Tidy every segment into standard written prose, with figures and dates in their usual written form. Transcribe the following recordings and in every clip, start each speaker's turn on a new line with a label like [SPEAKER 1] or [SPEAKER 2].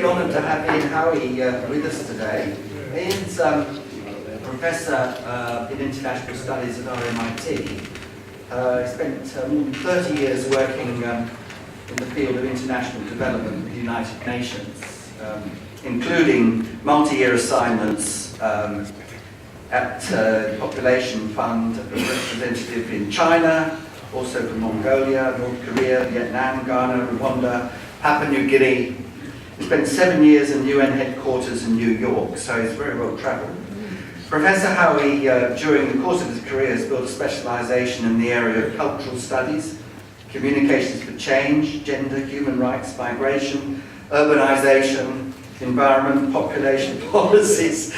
[SPEAKER 1] really honoured to have Ian Howie with us today. Ian's Professor in International Studies at RMIT. He spent more than 30 years working in the field of international development with the United Nations, including multi-year assignments at the Population Fund representative in China, also from Mongolia, North Korea, Vietnam, Ghana, Rwanda, Papua New Guinea. He spent 7 years in UN headquarters in New York, so he's very well travelled. Professor Howie, during the course of his career, has built a specialisation in the area of cultural studies, communications for change, gender, human rights, migration, urbanisation, environment, population policies,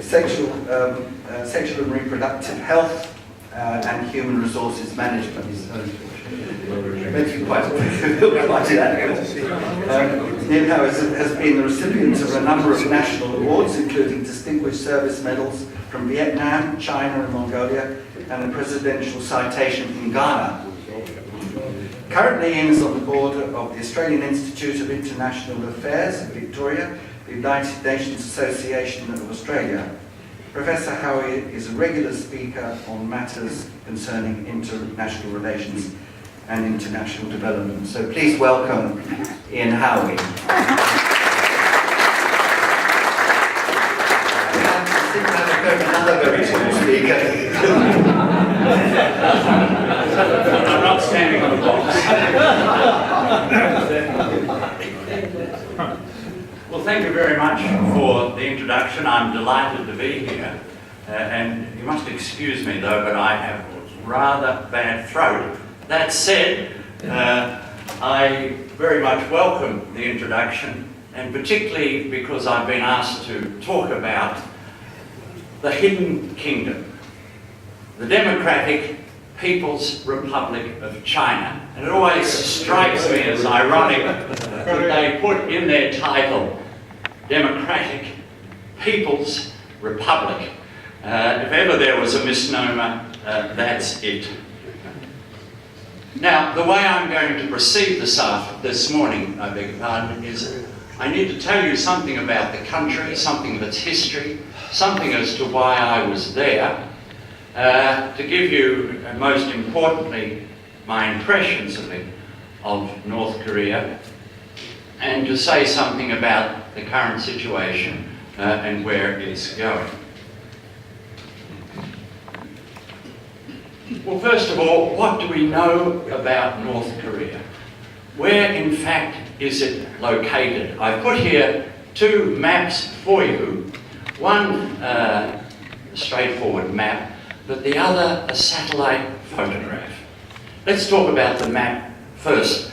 [SPEAKER 1] sexual and reproductive health, and human resources management. Makes you quite inadequate. Ian Howie has been the recipient of a number of national awards, including Distinguished Service Medals from Vietnam, China and Mongolia, and a presidential citation from Ghana. Currently, Ian is on the board of the Australian Institute of International Affairs in Victoria, the United Nations Association of Australia. Professor Howie is a regular speaker on matters concerning international relations and international development. So please welcome Ian Howie. Another very tall speaker.
[SPEAKER 2] I'm not standing on the box. Well, thank you very much for the introduction. I'm delighted to be here. And you must excuse me though, but I have a rather bad throat. That said, I very much welcome the introduction, and particularly because I've been asked to talk about the Hidden Kingdom, the Democratic People's Republic of China. And it always strikes me as ironic that they put in their title, Democratic People's Republic. If ever there was a misnomer, that's it. Now, the way I'm going to proceed this morning, I beg your pardon, is I need to tell you something about the country, something of its history, something as to why I was there, to give you, most importantly, my impressions of North Korea, and to say something about the current situation and where it's going. Well, first of all, what do we know about North Korea? Where, in fact, is it located? I've put here two maps for you. One straightforward map, but the other a satellite photograph. Let's talk about the map first.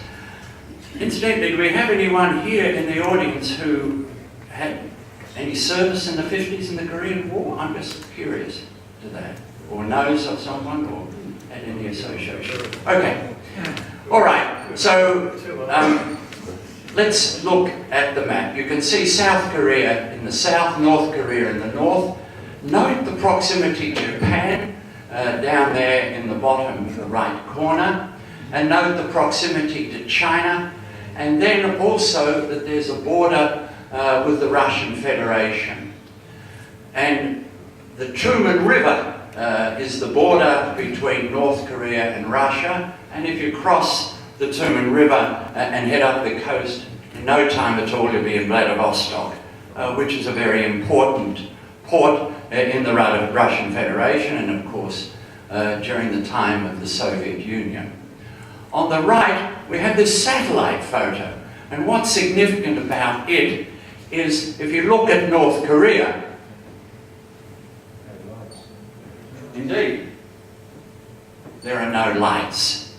[SPEAKER 2] Incidentally, do we have anyone here in the audience who had any service in the 50s in the Korean War? I'm just curious to that. Or knows of someone, or had any association. Okay. All right. So let's look at the map. You can see South Korea in the south, North Korea in the north. Note the proximity to Japan down there in the bottom right corner. And note the proximity to China. And then also that there's a border with the Russian Federation. And the Truman River is the border between North Korea and Russia, and if you cross the Truman River and head up the coast, in no time at all you'll be in Vladivostok, which is a very important port in the Russian Federation and of course during the time of the Soviet Union. On the right we have this satellite photo, and what's significant about it is if you look at North Korea, indeed, there are no lights.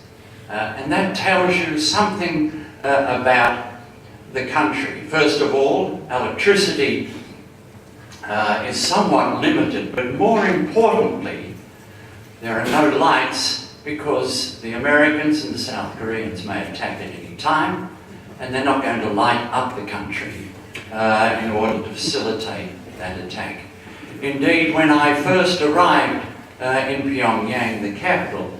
[SPEAKER 2] And that tells you something about the country. First of all, electricity is somewhat limited, but more importantly, there are no lights because the Americans and the South Koreans may attack at any time, and they're not going to light up the country in order to facilitate that attack. Indeed, when I first arrived in Pyongyang, the capital,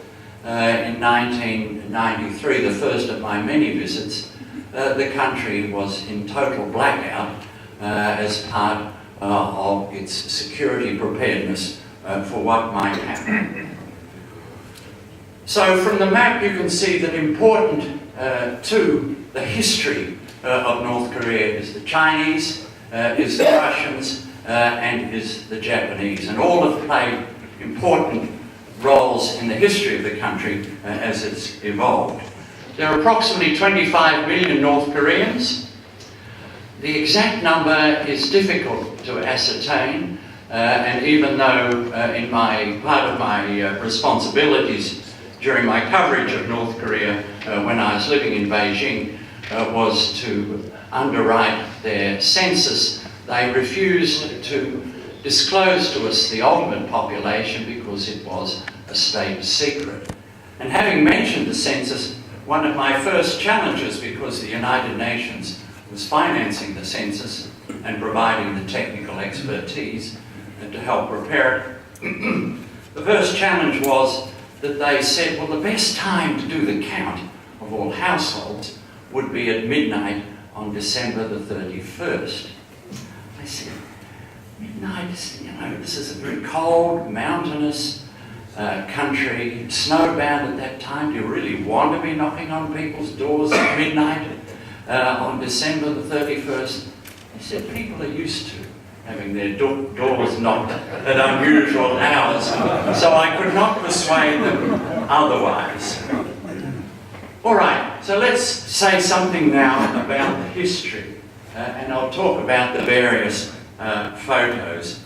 [SPEAKER 2] in 1993, the first of my many visits, the country was in total blackout as part of its security preparedness for what might happen. So from the map you can see that important to the history of North Korea is the Chinese, is the Russians, and is the Japanese, and all have played important roles in the history of the country as it's evolved. There are approximately 25 million North Koreans. The exact number is difficult to ascertain, and even though in part of my responsibilities during my coverage of North Korea when I was living in Beijing was to underwrite their census, they refused to disclose to us the ultimate population because it was a state secret. And having mentioned the census, one of my first challenges, because the United Nations was financing the census and providing the technical expertise to help prepare it, the first challenge was that they said, well, the best time to do the count of all households would be at midnight on December the 31st. I said, midnight, this is a very cold, mountainous country, snowbound at that time. Do you really want to be knocking on people's doors at midnight on December the 31st? He said, people are used to having their doors knocked at unusual hours, so I could not persuade them otherwise. All right, so let's say something now about the history, and I'll talk about the various photos.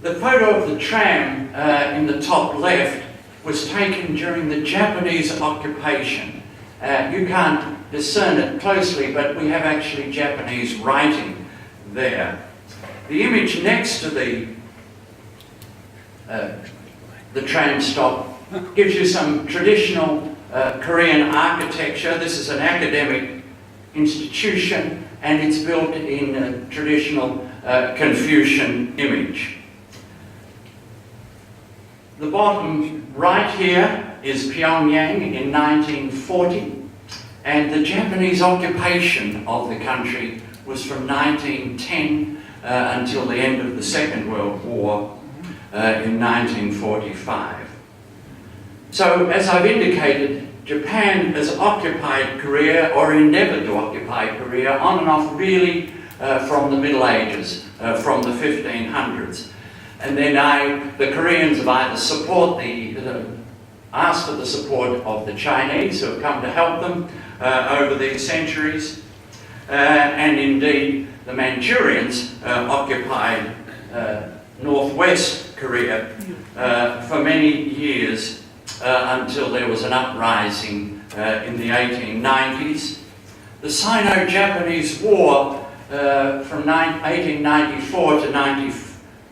[SPEAKER 2] The photo of the tram in the top left was taken during the Japanese occupation. You can't discern it closely, but we have actually Japanese writing there. The image next to the tram stop gives you some traditional Korean architecture. This is an academic institution, and it's built in a traditional Confucian image. The bottom right here is Pyongyang in 1940, and the Japanese occupation of the country was from 1910 until the end of the Second World War in 1945. So, as I've indicated, Japan has occupied Korea, or endeavoured to occupy Korea, on and off really from the Middle Ages, from the 1500s. And then the Koreans have either asked for the support of the Chinese, who have come to help them over these centuries, and indeed the Manchurians occupied northwest Korea for many years until there was an uprising in the 1890s. The Sino-Japanese War from 1894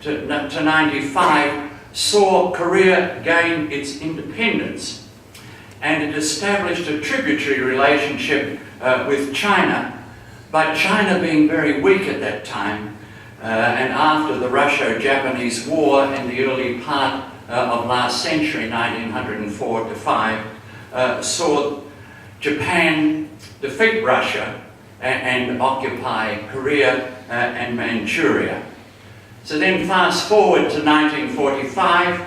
[SPEAKER 2] to 95 saw Korea gain its independence, and it established a tributary relationship with China, but China being very weak at that time, and after the Russo-Japanese War in the early part of last century, 1904 to 5, saw Japan defeat Russia and occupy Korea and Manchuria. So then fast forward to 1945,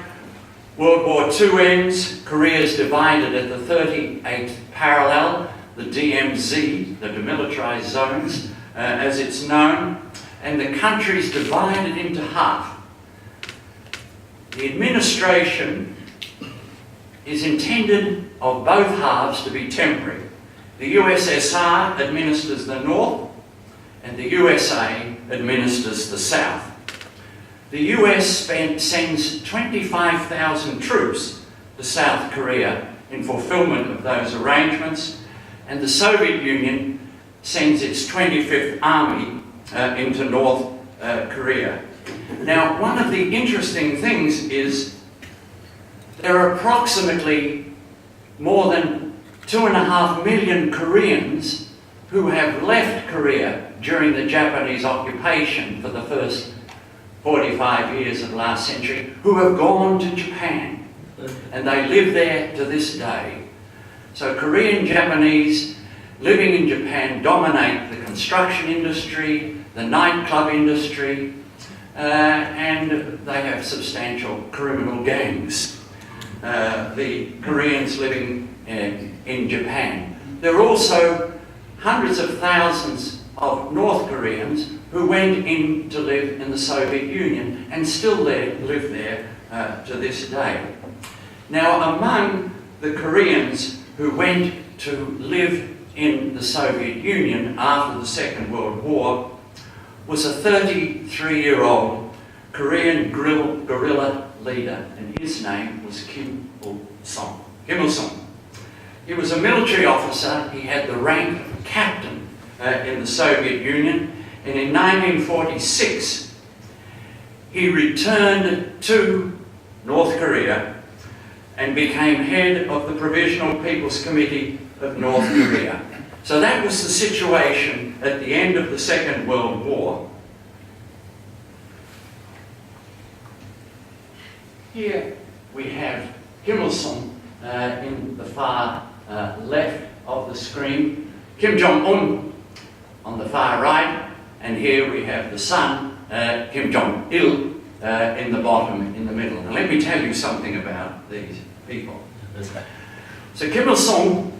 [SPEAKER 2] World War II ends, Korea is divided at the 38th parallel, the DMZ, the demilitarized zones, as it's known, and the country is divided into half. The administration is intended of both halves to be temporary. The USSR administers the north, and the USA administers the south. The US sends 25,000 troops to South Korea in fulfillment of those arrangements, and the Soviet Union sends its 25th Army into North Korea. Now, one of the interesting things is there are approximately more than 2.5 million Koreans who have left Korea during the Japanese occupation for the first 45 years of last century, who have gone to Japan. and they live there to this day. So Korean Japanese living in Japan dominate the construction industry, the nightclub industry, and they have substantial criminal gangs. The Koreans living in Japan. There are also hundreds of thousands of North Koreans who went in to live in the Soviet Union and still live there to this day. Now, among the Koreans who went to live in the Soviet Union after the Second World War was a 33-year-old Korean guerrilla leader, and his name was Kim Il-sung. Kim Il-sung. He was a military officer. He had the rank of captain in the Soviet Union, and in 1946 he returned to North Korea and became head of the Provisional People's Committee of North Korea. So that was the situation at the end of the Second World War. Here we have Kim Il-sung in the far left of the screen, Kim Jong-un on the far right, and here we have the son, Kim Jong-il, in the bottom, in the middle. Now let me tell you something about these people. So Kim Il-sung,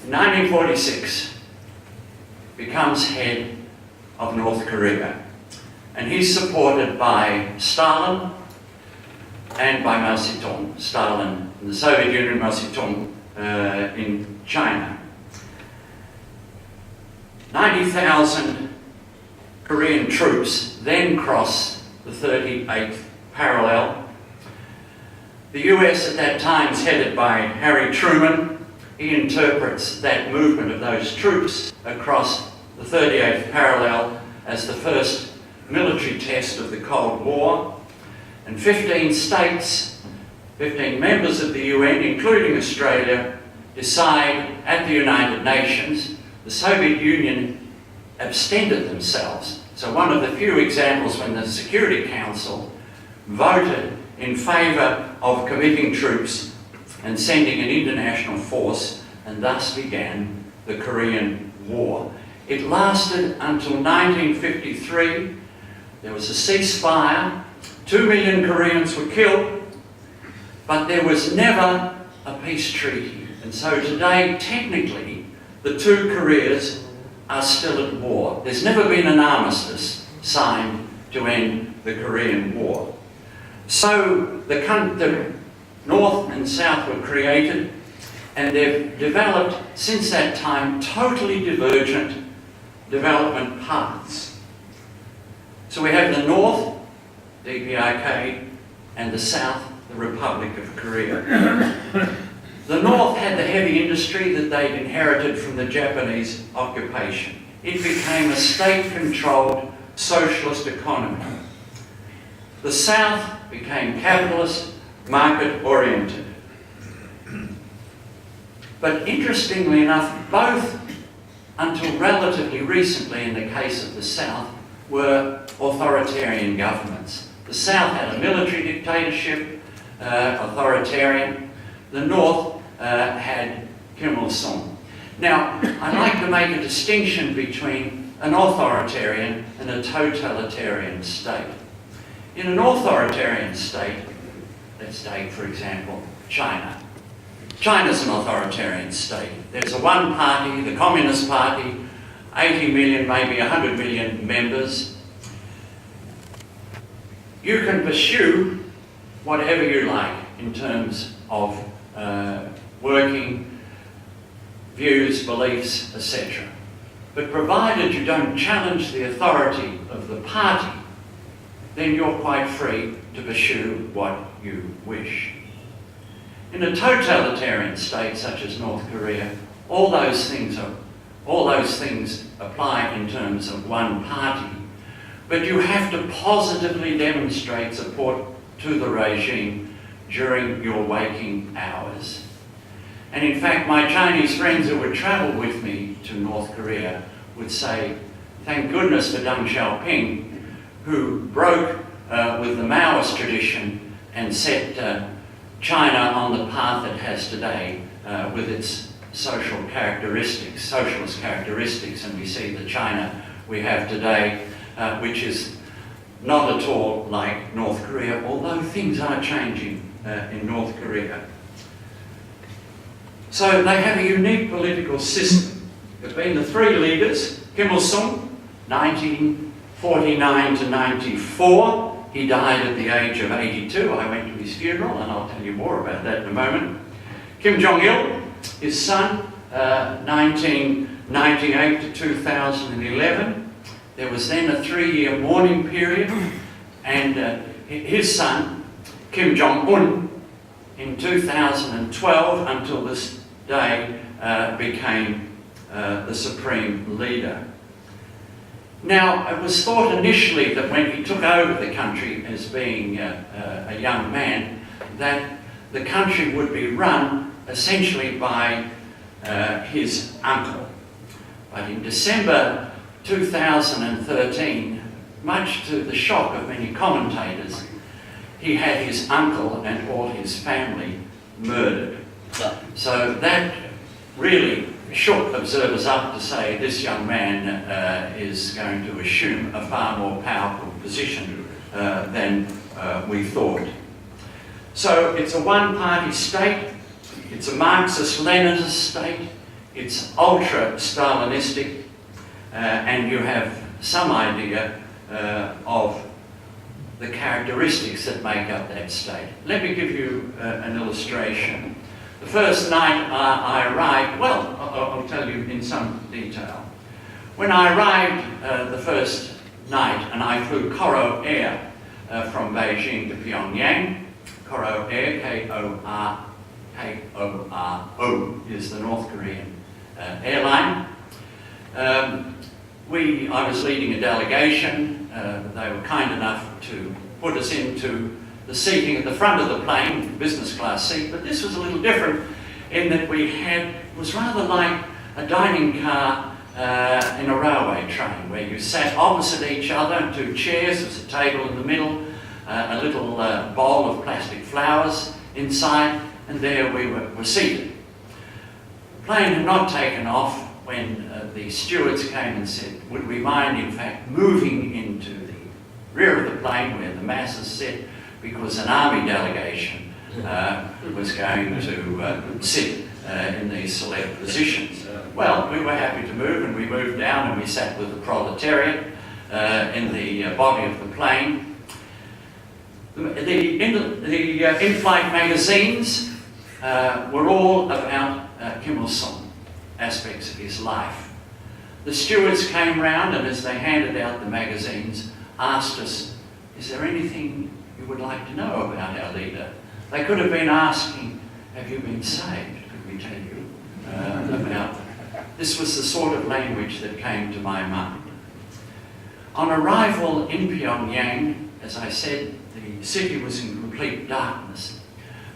[SPEAKER 2] in 1946, becomes head of North Korea, and he's supported by Stalin and by Mao Zedong. Stalin in the Soviet Union, Mao Zedong in China. 90,000 Korean troops then cross the 38th parallel. The US at that time is headed by Harry Truman. He interprets that movement of those troops across the 38th parallel as the first military test of the Cold War. And 15 states, 15 members of the UN, including Australia, decide at the United Nations. The Soviet Union abstented themselves. So one of the few examples when the Security Council voted in favour of committing troops and sending an international force, and thus began the Korean War. It lasted until 1953. There was a ceasefire. 2 million Koreans were killed, but there was never a peace treaty. And so today, technically, the two Koreas are still at war. There's never been an armistice signed to end the Korean War. So the North and South were created, and they've developed, since that time, totally divergent development paths. So we have the North, DPRK, and the South, the Republic of Korea. The North had the heavy industry that they'd inherited from the Japanese occupation. It became a state-controlled socialist economy. The South became capitalist, market-oriented. But interestingly enough, both, until relatively recently in the case of the South, were authoritarian governments. The South had a military dictatorship, authoritarian. The North had Kim Il-sung. Now, I like to make a distinction between an authoritarian and a totalitarian state. In an authoritarian state, let's take, for example, China. China's an authoritarian state. There's a one party, the Communist Party, 80 million, maybe 100 million members. You can pursue whatever you like in terms of working views, beliefs, etc. But provided you don't challenge the authority of the party, then you're quite free to pursue what you wish. In a totalitarian state such as North Korea, all those things apply in terms of one party, but you have to positively demonstrate support to the regime during your waking hours. And in fact, my Chinese friends who would travel with me to North Korea would say, thank goodness for Deng Xiaoping, who broke with the Maoist tradition and set China on the path it has today with its social characteristics, socialist characteristics, and we see the China we have today, which is not at all like North Korea, although things are changing in North Korea. So they have a unique political system. There have been the three leaders, Kim Il-sung, 1949 to 94. He died at the age of 82. I went to his funeral, and I'll tell you more about that in a moment. Kim Jong-il, his son, 1998 to 2011. There was then a 3-year mourning period, and his son, Kim Jong-un, in 2012 until this day became the supreme leader. Now, it was thought initially that when he took over the country as being a young man, that the country would be run essentially by his uncle. But in December 2013, much to the shock of many commentators, he had his uncle and all his family murdered. So that really shook observers up to say this young man is going to assume a far more powerful position than we thought. So it's a one-party state, it's a Marxist-Leninist state, it's ultra-Stalinistic, and you have some idea of the characteristics that make up that state. Let me give you an illustration. The first night I arrived, well, I'll tell you in some detail. When I arrived the first night, and I flew Koro Air from Beijing to Pyongyang, Koro Air, K-O-R-O, is the North Korean airline. I was leading a delegation. They were kind enough to put us into the seating at the front of the plane, business class seat, but this was a little different in that it was rather like a dining car in a railway train, where you sat opposite each other, 2 chairs, there was a table in the middle, a little bowl of plastic flowers inside, and there we were seated. The plane had not taken off when the stewards came and said, would we mind in fact moving into the rear of the plane where the masses sit, because an army delegation was going to sit in these select positions. Well, we were happy to move, and we moved down and we sat with the proletariat in the body of the plane. The in-flight magazines were all about Kim Il-sung, aspects of his life. The stewards came round, and as they handed out the magazines, asked us, is there anything you would like to know about our leader? They could have been asking, have you been saved? Could we tell you about... This was the sort of language that came to my mind. On arrival in Pyongyang, as I said, the city was in complete darkness.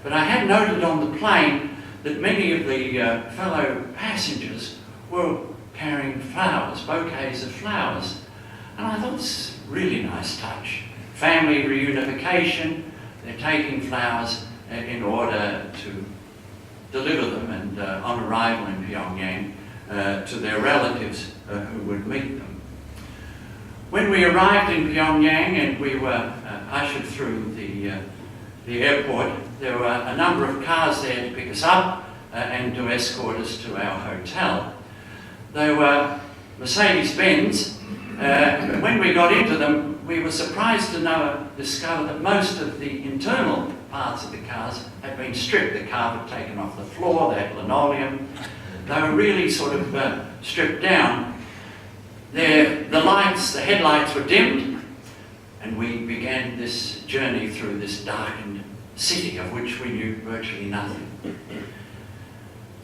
[SPEAKER 2] But I had noted on the plane that many of the fellow passengers were carrying flowers, bouquets of flowers. And I thought, this is a really nice touch. Family reunification, they're taking flowers in order to deliver them and on arrival in Pyongyang to their relatives who would meet them. When we arrived in Pyongyang and we were ushered through the airport, there were a number of cars there to pick us up and to escort us to our hotel. They were Mercedes-Benz. When we got into them, we were surprised to discover that most of the internal parts of the cars had been stripped. The carpet taken off the floor, they had linoleum. They were really sort of stripped down. The headlights were dimmed, and we began this journey through this darkened city of which we knew virtually nothing.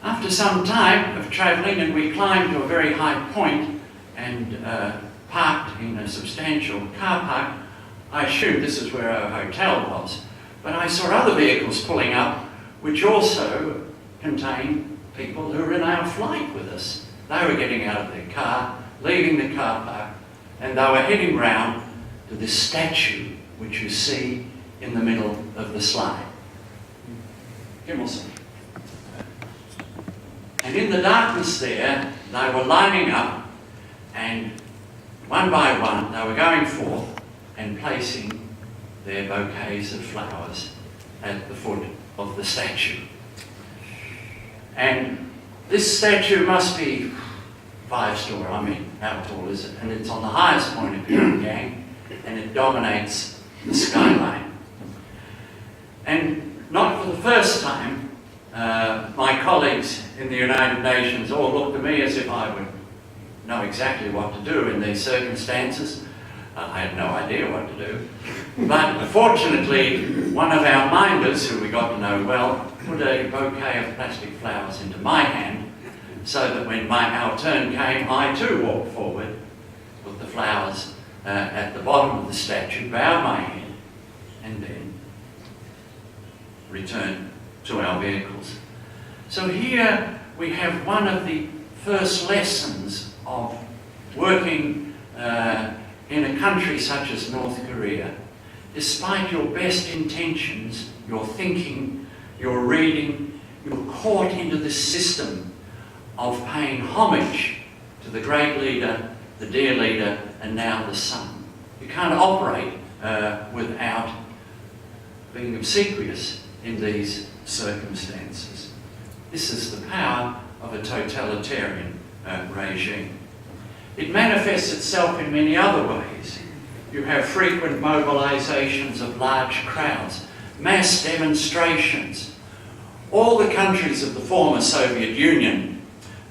[SPEAKER 2] After some time of travelling, and we climbed to a very high point and parked in a substantial car park, I assumed this is where our hotel was. But I saw other vehicles pulling up, which also contained people who were in our flight with us. They were getting out of their car, leaving the car park, and they were heading round to this statue, which you see in the middle of the slide. Kim Il-sung. And in the darkness there, they were lining up, and one by one they were going forth and placing their bouquets of flowers at the foot of the statue. And this statue must be 5-story, I mean, how tall is it? And it's on the highest point of Pyongyang, and it dominates the skyline. And not for the first time, my colleagues in the United Nations all looked at me as if I would know exactly what to do in these circumstances. I had no idea what to do. But fortunately, one of our minders, who we got to know well, put a bouquet of plastic flowers into my hand, so that when our turn came, I too walked forward with the flowers at the bottom of the statue, bowed my head, and then returned to our vehicles. So here we have one of the first lessons of working in a country such as North Korea. Despite your best intentions, your thinking, your reading, you're caught into this system of paying homage to the great leader, the dear leader, and now the son. You can't operate without being obsequious in these circumstances. This is the power of a totalitarian regime. It manifests itself in many other ways. You have frequent mobilizations of large crowds, mass demonstrations. All the countries of the former Soviet Union,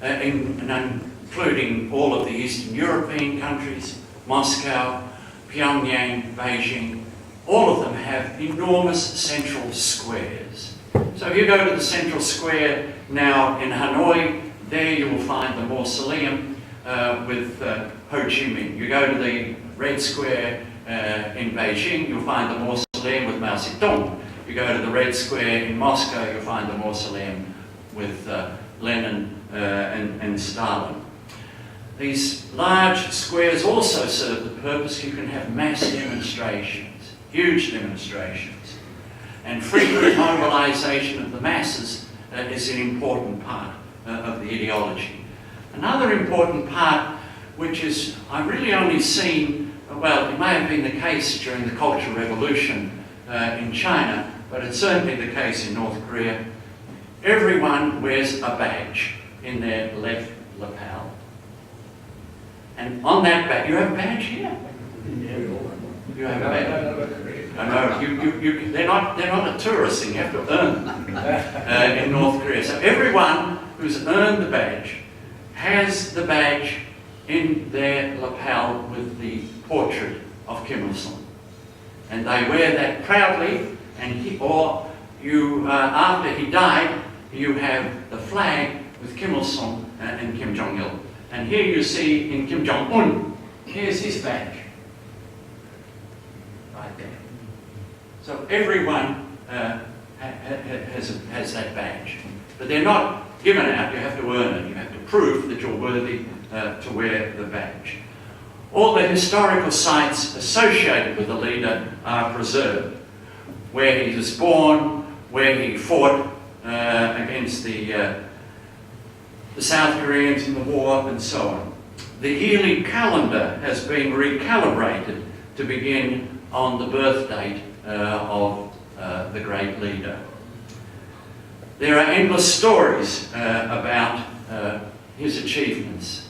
[SPEAKER 2] including all of the Eastern European countries, Moscow, Pyongyang, Beijing, all of them have enormous central squares. So if you go to the central square now in Hanoi, there you will find the mausoleum with Ho Chi Minh. You go to the Red Square in Beijing, you'll find the mausoleum with Mao Zedong. You go to the Red Square in Moscow, you'll find the mausoleum with Lenin and Stalin. These large squares also serve the purpose. You can have mass demonstrations, huge demonstrations, and frequent mobilization of the masses is an important part of the ideology. Another important part, which is I've really only seen, well, it may have been the case during the Cultural Revolution in China, but it's certainly the case in North Korea. Everyone wears a badge in their left lapel. And on that badge, you have a badge here? You have a badge? I know, they're not a tourist thing, you have to earn them in North Korea. So everyone who's earned the badge has the badge in their lapel with the portrait of Kim Il-sung. And they wear that proudly, and after he died, you have the flag with Kim Il-sung and Kim Jong-il. And here you see in Kim Jong-un, here's his badge. Right there. So everyone has that badge. But they're not given out, you have to earn it. You have to prove that you're worthy to wear the badge. All the historical sites associated with the leader are preserved. Where he was born, where he fought against the South Koreans in the war, and so on. The yearly calendar has been recalibrated to begin on the birth date of the great leader. There are endless stories about his achievements.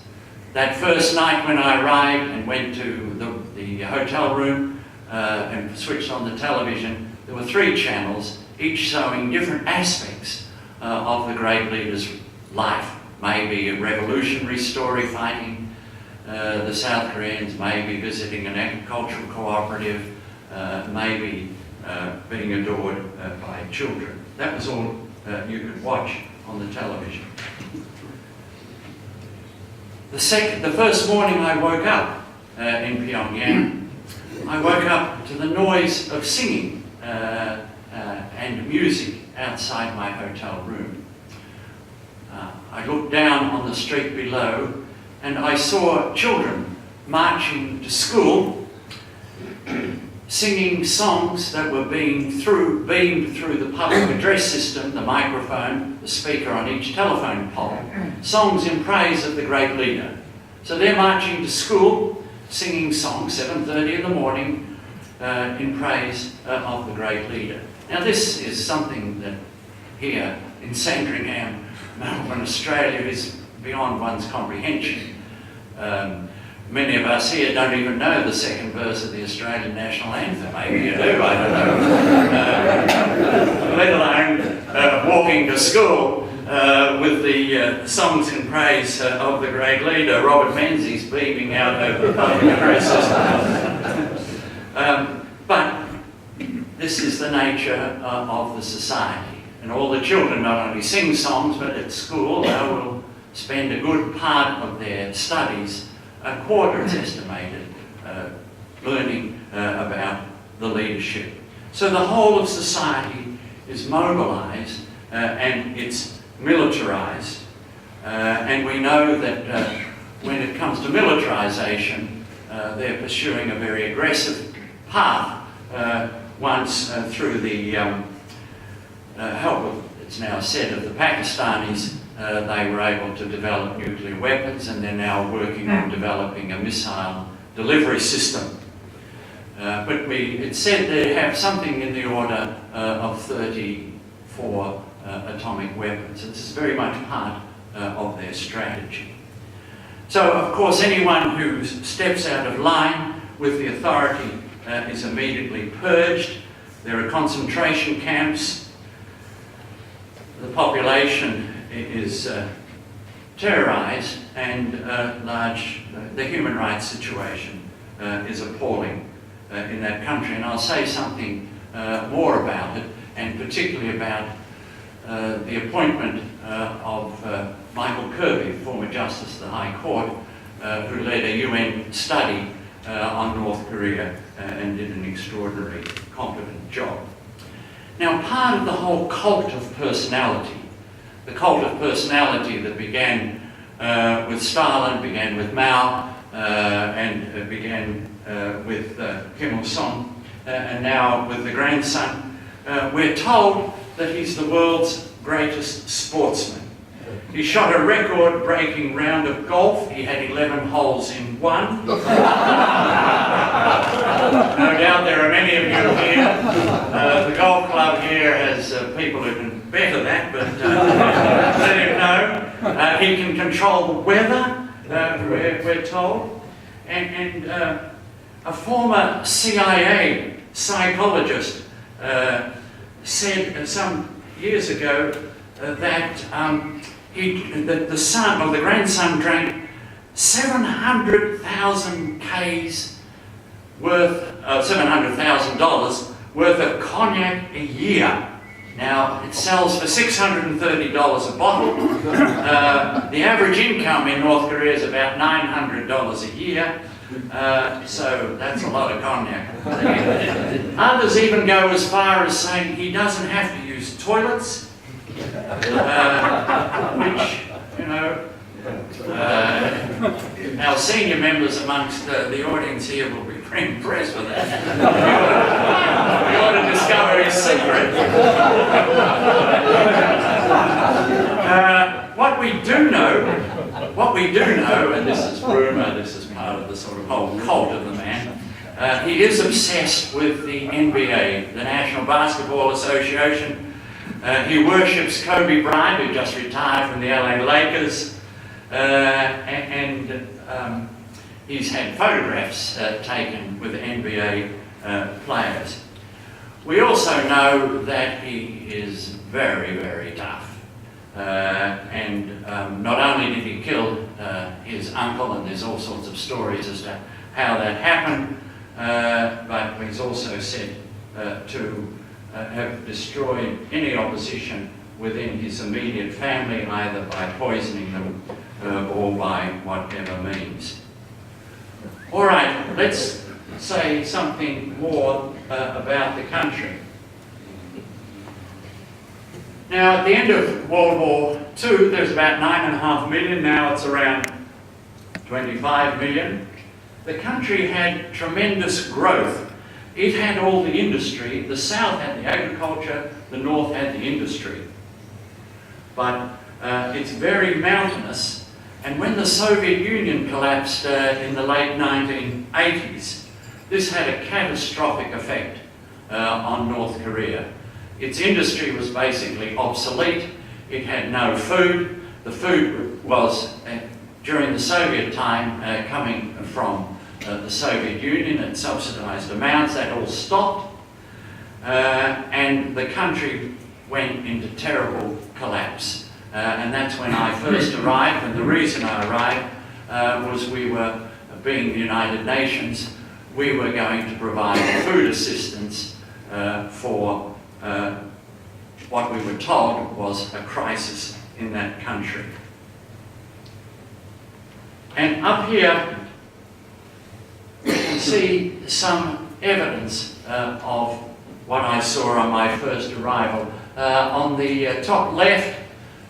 [SPEAKER 2] That first night when I arrived and went to the hotel room and switched on the television, there were 3 channels, each showing different aspects of the great leader's life. Maybe a revolutionary story fighting the South Koreans, maybe visiting an agricultural cooperative, maybe being adored by children. That was all you could watch on the television. The first morning I woke up in Pyongyang, I woke up to the noise of singing and music outside my hotel room. I looked down on the street below and I saw children marching to school, singing songs that were beamed through the public address system, the microphone, the speaker on each telephone pole, songs in praise of the great leader. So they're marching to school, singing songs, 7:30 in the morning, in praise of the great leader. Now this is something that here in Sandringham, Melbourne, Australia, is beyond one's comprehension. Many of us here don't even know the second verse of the Australian national anthem. Maybe you do, I don't know. Let alone walking to school with the songs in praise of the great leader, Robert Menzies, beaming out over the public address system. But this is the nature of the society. And all the children not only sing songs, but at school they will spend a good part of their studies, a quarter it's estimated, learning about the leadership. So the whole of society is mobilised and it's militarised. And we know that when it comes to militarisation, they're pursuing a very aggressive path once through the help of, it's now said, of the Pakistanis. They were able to develop nuclear weapons, and they're now working on developing a missile delivery system. But it's said they have something in the order of 34 atomic weapons. This is very much part of their strategy. So, of course, anyone who steps out of line with the authority is immediately purged. There are concentration camps. The population is terrorised, and the human rights situation is appalling in that country. And I'll say something more about it, and particularly about the appointment of Michael Kirby, former Justice of the High Court, who led a UN study on North Korea and did an extraordinarily competent job. Now, part of the whole cult of personality, the cult of personality that began with Stalin, began with Mao, and began with Kim Il-sung, and now with the grandson, we're told that he's the world's greatest sportsman. He shot a record-breaking round of golf. He had 11 holes in one. No doubt there are many of you here. The golf club here has people who can better that, but let him know. He can control the weather, we're told. And a former CIA psychologist said some years ago that the son or the grandson drank 700,000 Ks worth, $700,000 worth of cognac a year. Now, it sells for $630 a bottle. The average income in North Korea is about $900 a year. So that's a lot of cognac. Others even go as far as saying he doesn't have to use toilets, which, you know, our senior members amongst the audience here will be pretty impressed with that. We ought to discover his secret. What we do know, and this is rumour, this is part of the sort of whole cult of the man, he is obsessed with the NBA, the National Basketball Association. He worships Kobe Bryant, who just retired from the LA Lakers, and he's had photographs taken with NBA players. We also know that he is very, very tough. And not only did he kill his uncle, and there's all sorts of stories as to how that happened, but he's also said to have destroyed any opposition within his immediate family, either by poisoning them or by whatever means. All right, let's say something more about the country. Now, at the end of World War II, there's about 9.5 million. Now it's around 25 million. The country had tremendous growth it had all the industry. The south had the agriculture, the north had the industry. But it's very mountainous, and when the Soviet Union collapsed in the late 1980s, this had a catastrophic effect on North Korea. Its industry was basically obsolete. It had no food. The food was, during the Soviet time, coming from the Soviet Union at subsidized amounts. That all stopped, and the country went into terrible collapse. And that's when I first arrived, and the reason I arrived was we were, being the United Nations, we were going to provide food assistance for what we were told was a crisis in that country. And up here, you can see some evidence of what I saw on my first arrival. On the top left,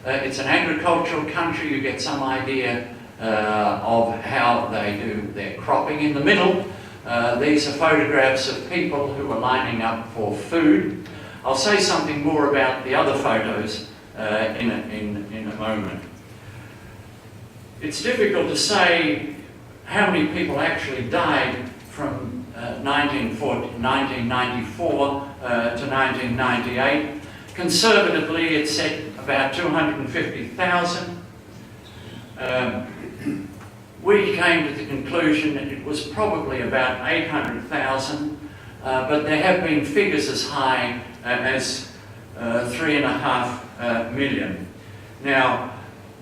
[SPEAKER 2] it's an agricultural country. You get some idea of how they do their cropping. In the middle, these are photographs of people who are lining up for food. I'll say something more about the other photos in a moment. It's difficult to say how many people actually died from 1994 to 1998. Conservatively, it's said about 250,000. We came to the conclusion that it was probably about 800,000, but there have been figures as high as 3.5 million. Now,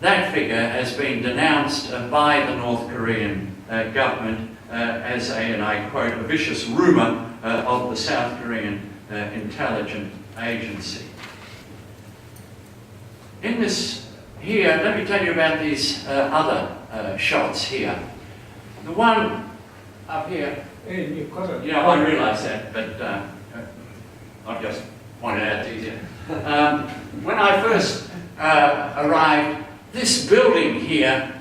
[SPEAKER 2] that figure has been denounced by the North Korean government as and I quote, a vicious rumour of the South Korean intelligence agency. In this here, let me tell you about these other shots here. The one up here, yeah, I realise that, but I've just pointed out to you. When I first arrived, this building here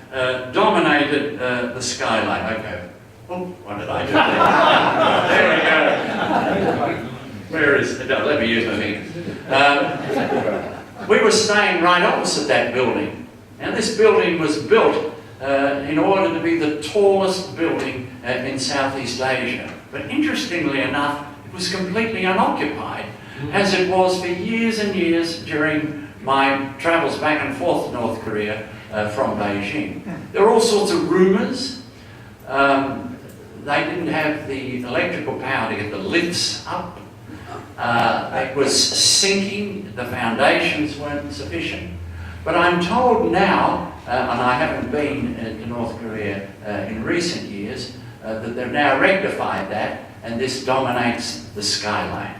[SPEAKER 2] dominated the skyline. Okay. Oh, what did I do there? There we go. Where is the... Let me use my fingers. We were staying right opposite that building. Now, this building was built in order to be the tallest building in Southeast Asia. But interestingly enough, it was completely unoccupied, as it was for years and years during my travels back and forth to North Korea from Beijing. There were all sorts of rumours. They didn't have the electrical power to get the lifts up. It was sinking, the foundations weren't sufficient. But I'm told now, and I haven't been to North Korea in recent years, that they've now rectified that, and this dominates the skyline.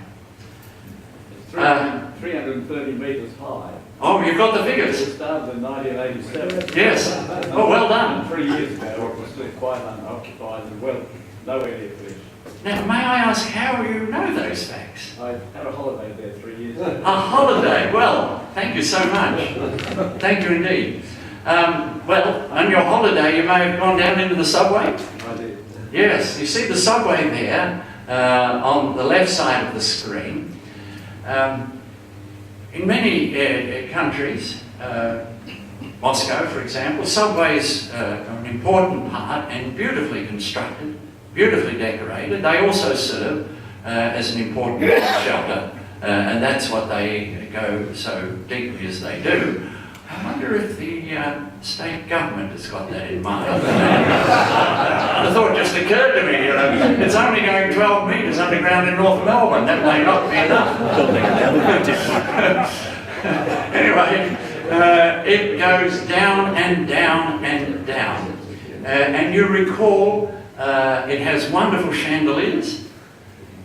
[SPEAKER 3] 330 metres high.
[SPEAKER 2] Oh, you've got the
[SPEAKER 3] It
[SPEAKER 2] figures?
[SPEAKER 3] started in 1987.
[SPEAKER 2] Yes. Oh, well done.
[SPEAKER 3] 3 years ago, it was still quite unoccupied and well, nowhere near finished.
[SPEAKER 2] Now, may I ask how you know those facts?
[SPEAKER 3] I had a holiday there 3 years ago.
[SPEAKER 2] A holiday. Well, thank you so much. Thank you indeed. Well, on your holiday, you may have gone down into the subway.
[SPEAKER 3] I did.
[SPEAKER 2] Yes, you see the subway there on the left side of the screen. In many countries, Moscow, for example, subways are an important part and beautifully constructed, beautifully decorated. They also serve as an important shelter, and that's what they go so deeply as they do. I wonder if the state government has got that in mind. The thought just occurred to me, you know, it's only going 12 metres underground in North Melbourne. That may not be enough. Anyway, it goes down and down and down. And you recall, it has wonderful chandeliers.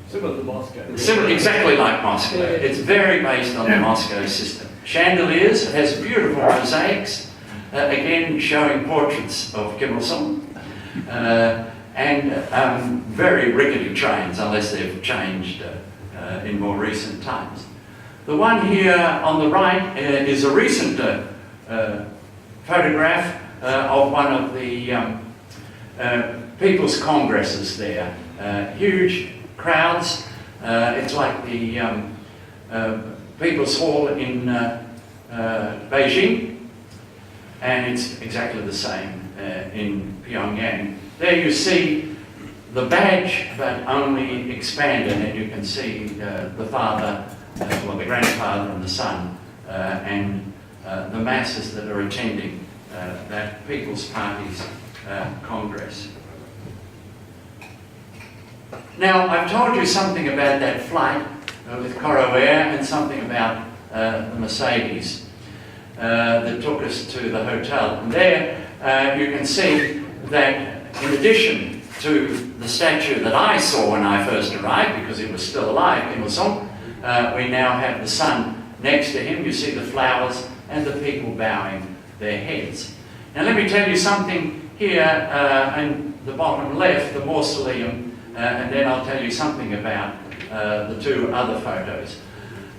[SPEAKER 3] Similar to Moscow.
[SPEAKER 2] Similar, exactly like Moscow. It's very based on the Moscow system. Chandeliers, it has beautiful mosaics, again showing portraits of Kim Il-sung, and very rickety trains, unless they've changed in more recent times. The one here on the right is a recent photograph of one of the People's Congresses there. Huge crowds. It's like the People's Hall in Beijing, and it's exactly the same in Pyongyang. There you see the badge, but only expanded, and you can see the father, well, the grandfather and the son, and the masses that are attending that People's Party's Congress. Now, I've told you something about that flight with Coro Air and something about the Mercedes that took us to the hotel. And there you can see that in addition to the statue that I saw when I first arrived, because it was still alive, Kim Il-sung, we now have the son next to him. You see the flowers and the people bowing their heads. Now let me tell you something here in the bottom left, the mausoleum, and then I'll tell you something about the two other photos.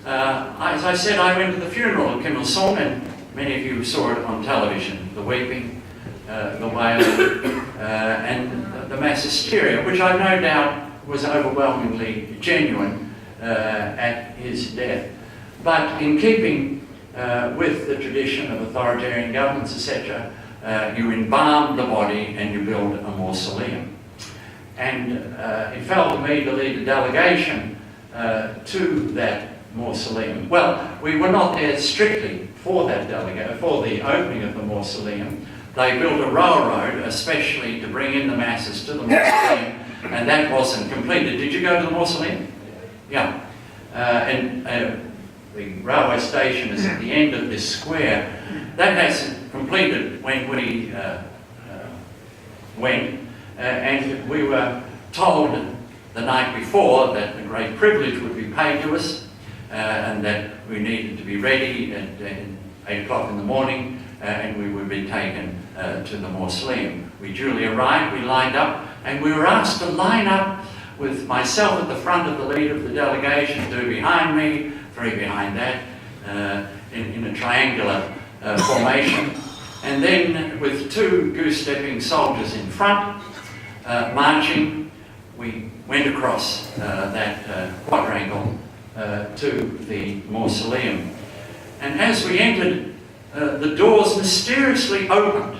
[SPEAKER 2] As I said, I went to the funeral of Kim Il-sung, and many of you saw it on television, the weeping, the wailing, and the mass hysteria, which I no doubt was overwhelmingly genuine at his death. But in keeping with the tradition of authoritarian governments, etc., you embalm the body and you build a mausoleum. And it fell to me to lead a delegation to that mausoleum. Well, we were not there strictly for that for the opening of the mausoleum. They built a railroad especially to bring in the masses to the mausoleum, and that wasn't completed. Did you go to the mausoleum? Yeah. The railway station is at the end of this square. That hasn't completed when we went, and we were told the night before that a great privilege would be paid to us, and that we needed to be ready at 8 o'clock in the morning, and we would be taken to the mausoleum. We duly arrived, we lined up, and we were asked to line up with myself at the front of the lead of the delegation, two behind me, three behind that, in a triangular formation, and then with two goose-stepping soldiers in front, marching, we went across that quadrangle to the mausoleum. And as we entered, the doors mysteriously opened,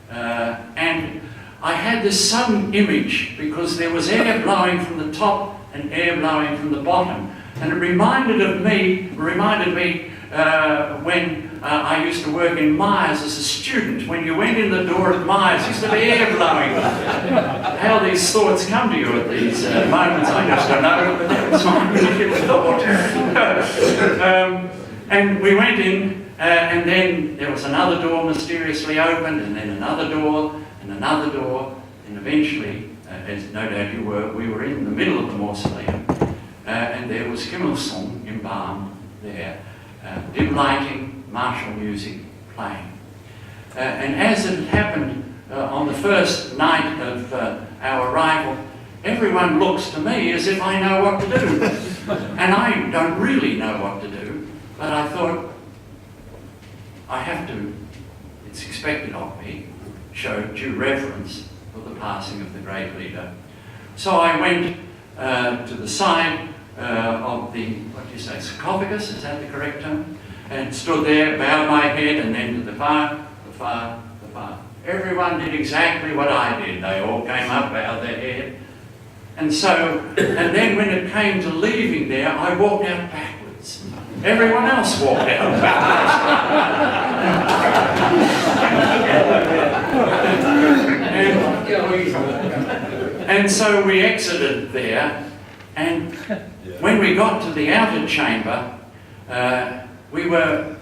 [SPEAKER 2] and I had this sudden image, because there was air blowing from the top and air blowing from the bottom, and it reminded me when I used to work in Myers as a student. When you went in the door at Myers, there used to be air blowing. How these thoughts come to you at these moments, I just don't know, but that was my particular thought. And we went in, and then there was another door mysteriously opened, and then another door, and another door, and eventually, as no doubt you were, we were in the middle of the mausoleum, and there was Kim Il-sung embalmed there, dim lighting, martial music playing. And as it happened on the first night of our arrival, everyone looks to me as if I know what to do. And I don't really know what to do, but I thought, I have to, it's expected of me, show due reverence for the passing of the great leader. So I went to the side of the, what do you say, sarcophagus, is that the correct term? And stood there, bowed my head, and then to the far, the far, the far. Everyone did exactly what I did. They all came up, bowed their head. And so, and then when it came to leaving there, I walked out backwards. Everyone else walked out backwards. And so we exited there, and when we got to the outer chamber, we were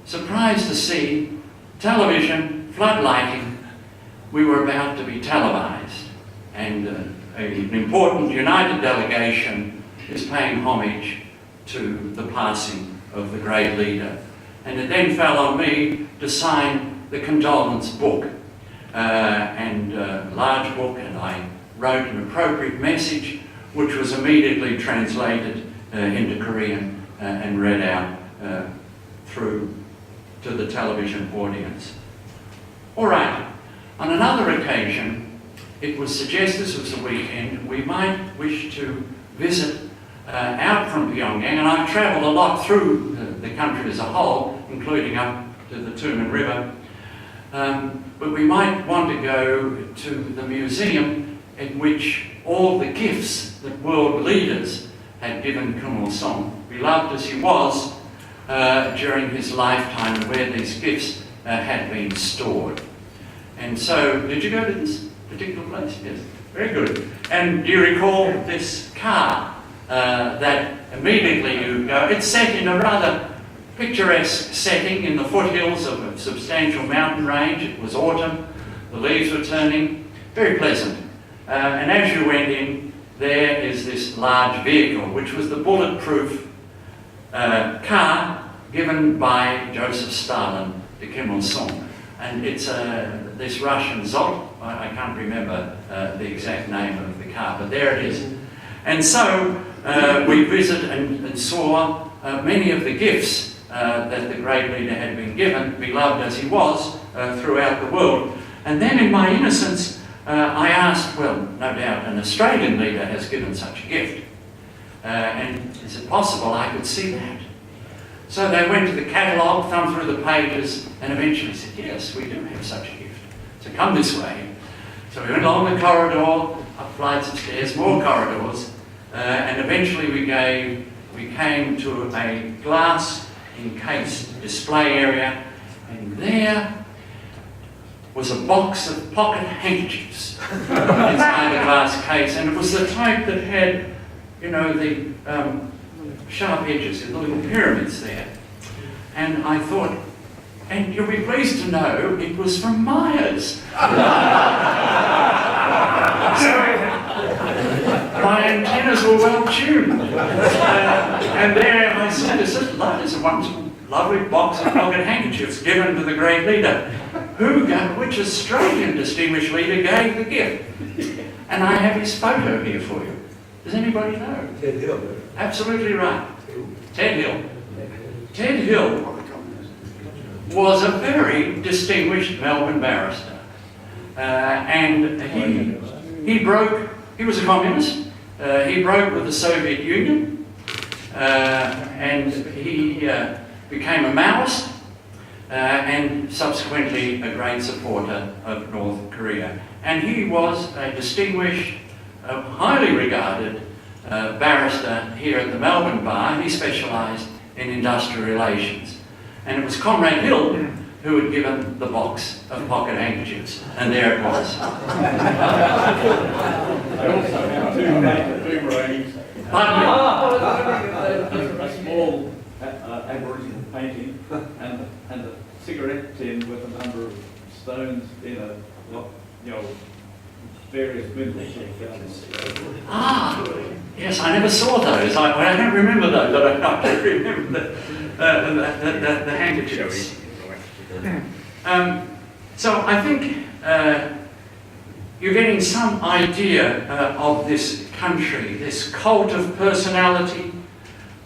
[SPEAKER 2] surprised to see television, floodlighting. We were about to be televised, and an important United delegation is paying homage to the passing of the great leader. And it then fell on me to sign the condolence book, and a large book, and I wrote an appropriate message, which was immediately translated into Korean and read out through to the television audience. All right, on another occasion, it was suggested, this was a weekend, we might wish to visit out from Pyongyang, and I've travelled a lot through the country as a whole, including up to the Tumen River. But we might want to go to the museum in which all the gifts that world leaders had given Kim Il-sung, beloved as he was during his lifetime, and where these gifts had been stored. And so, did you go to this particular place? Yes, very good. And do you recall this car that immediately you go? It's set in a rather picturesque setting in the foothills of a substantial mountain range. It was autumn, the leaves were turning, very pleasant. And as you went in, there is this large vehicle, which was the bulletproof car given by Joseph Stalin to Kim Il-sung. And it's this Russian Zot, I can't remember the exact name of the car, but there it is. And so we visited and saw many of the gifts that the great leader had been given, beloved as he was, throughout the world. And then in my innocence, I asked, well, no doubt an Australian leader has given such a gift. And is it possible I could see that? So they went to the catalogue, thumbed through the pages, and eventually said, yes, we do have such a gift. So come this way. So we went along the corridor, up flights of stairs, more corridors, and eventually we came to a glass encased display area, and there was a box of pocket handkerchiefs inside the glass case, and it was the type that had, you know, the sharp edges, the little pyramids there. And I thought, and you'll be pleased to know it was from Myers. My antennas were well tuned. And there I said, this is a wonderful, lovely box of pocket handkerchiefs given to the great leader. Which Australian distinguished leader gave the gift? And I have his photo here for you. Does anybody know?
[SPEAKER 4] Ted Hill.
[SPEAKER 2] Absolutely right. Ted Hill. Ted Hill was a very distinguished Melbourne barrister. And he was a communist. He broke with the Soviet Union. And he became a Maoist. And subsequently a great supporter of North Korea. And he was a distinguished, highly regarded barrister here at the Melbourne Bar. He specialised in industrial relations. And it was Comrade Hill who had given the box of pocket handkerchiefs. And there it was.
[SPEAKER 3] They also have two boomerangs, a small Aboriginal painting, and a cigarette tin with a number of stones in a, you know, various minerals.
[SPEAKER 2] Ah, yes, I never saw those. I don't remember those, but I do remember the handkerchiefs. So I think you're getting some idea of this country, this cult of personality,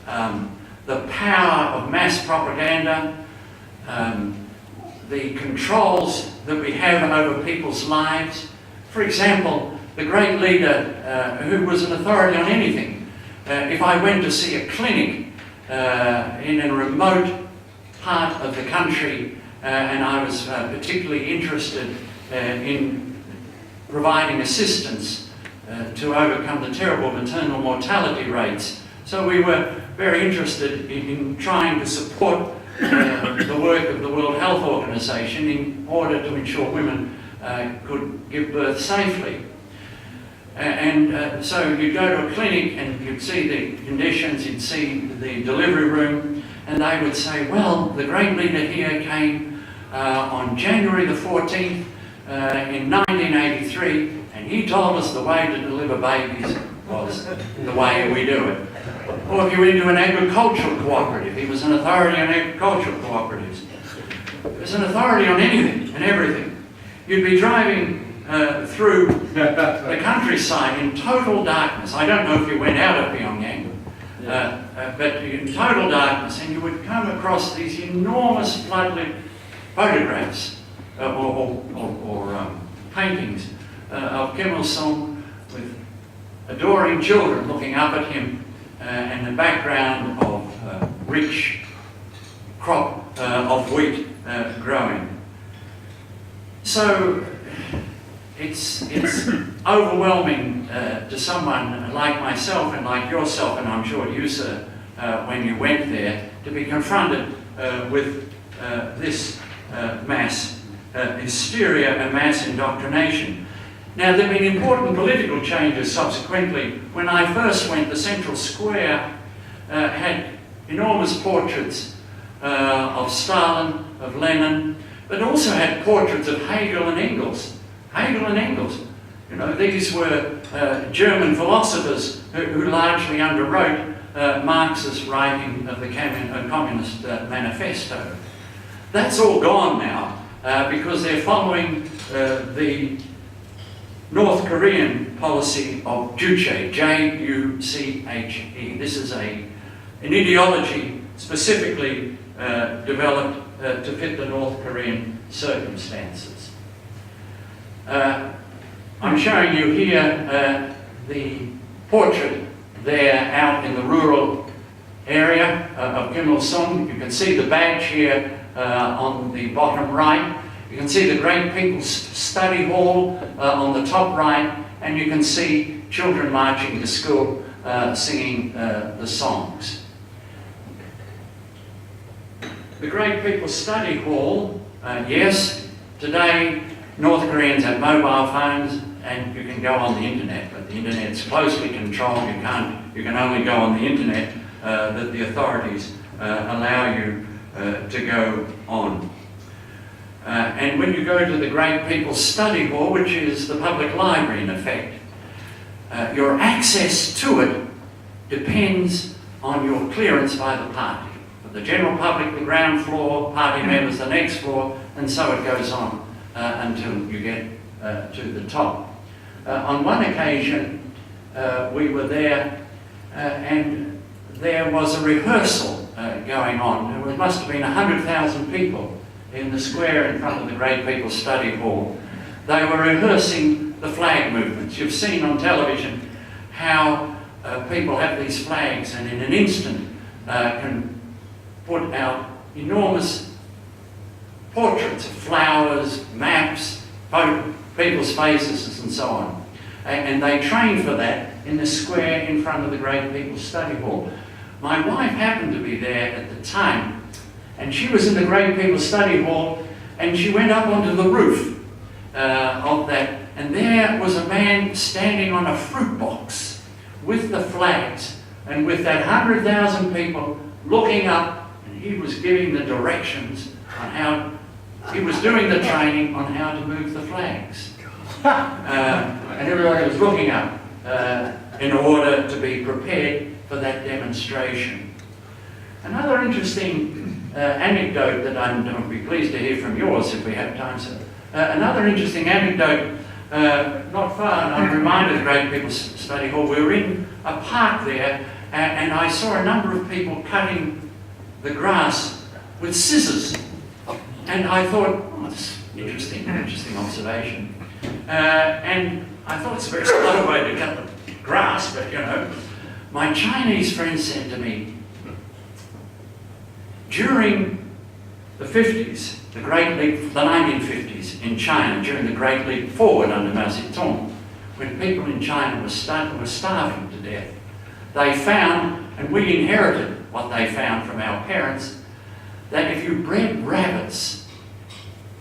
[SPEAKER 2] the power of mass propaganda, the controls that we have over people's lives. For example, the great leader who was an authority on anything. If I went to see a clinic in a remote part of the country and I was particularly interested in providing assistance to overcome the terrible maternal mortality rates. So we were very interested in trying to support the work of the World Health Organization in order to ensure women could give birth safely. So you'd go to a clinic and you'd see the conditions, you'd see the delivery room, and they would say, well, the great leader here came on January the 14th in 1983, and he told us the way to deliver babies was the way we do it. Or if you went into an agricultural cooperative, he was an authority on agricultural cooperatives. He was an authority on anything and everything. You'd be driving through the countryside in total darkness. I don't know if you went out of Pyongyang, but in total darkness, and you would come across these enormous floodlit photographs or paintings of Kim Il-sung with adoring children looking up at him, and a background of rich crop of wheat growing. So it's overwhelming to someone like myself and like yourself, and I'm sure you, sir, when you went there, to be confronted with this mass hysteria and mass indoctrination. Now, there have been important political changes subsequently. When I first went, the Central Square had enormous portraits of Stalin, of Lenin, but also had portraits of Hegel and Engels. Hegel and Engels. You know, these were German philosophers who largely underwrote Marx's writing of the Communist Manifesto. That's all gone now because they're following the North Korean policy of Juche, J-U-C-H-E. This is an ideology specifically developed to fit the North Korean circumstances. I'm showing you here the portrait there out in the rural area of Kim Il-sung. You can see the badge here on the bottom right. You can see the Great People's Study Hall on the top right, and you can see children marching to school singing the songs. The Great People's Study Hall, yes, today North Koreans have mobile phones and you can go on the internet, but the internet's closely controlled. You can only go on the internet that the authorities allow you to go on. And when you go to the Great People's Study Hall, which is the public library in effect, your access to it depends on your clearance by the party. For the general public, the ground floor, party members, the next floor, and so it goes on until you get to the top. On one occasion, we were there and there was a rehearsal going on. There must have been 100,000 people in the square in front of the Great People's Study Hall. They were rehearsing the flag movements. You've seen on television how people have these flags and in an instant can put out enormous portraits of flowers, maps, people's faces and so on. And they trained for that in the square in front of the Great People's Study Hall. My wife happened to be there at the time, and she was in the Great People's Study Hall, and she went up onto the roof of that, and there was a man standing on a fruit box with the flags, and with that 100,000 people looking up, and he was giving the directions on how, he was doing the training on how to move the flags. And everybody was looking up in order to be prepared for that demonstration. Another interesting anecdote that I'd be pleased to hear from yours if we have time, sir. Another interesting anecdote, not far, and I'm reminded of the Great People's Study Hall. We were in a park there, and I saw a number of people cutting the grass with scissors. And I thought, oh, that's interesting observation. And I thought it's a very slow way to cut the grass, but you know, my Chinese friend said to me, during the 50s, the 1950s in China, during the Great Leap Forward under Mao Zedong, when people in China were starving to death, they found, and we inherited what they found from our parents, that if you bred rabbits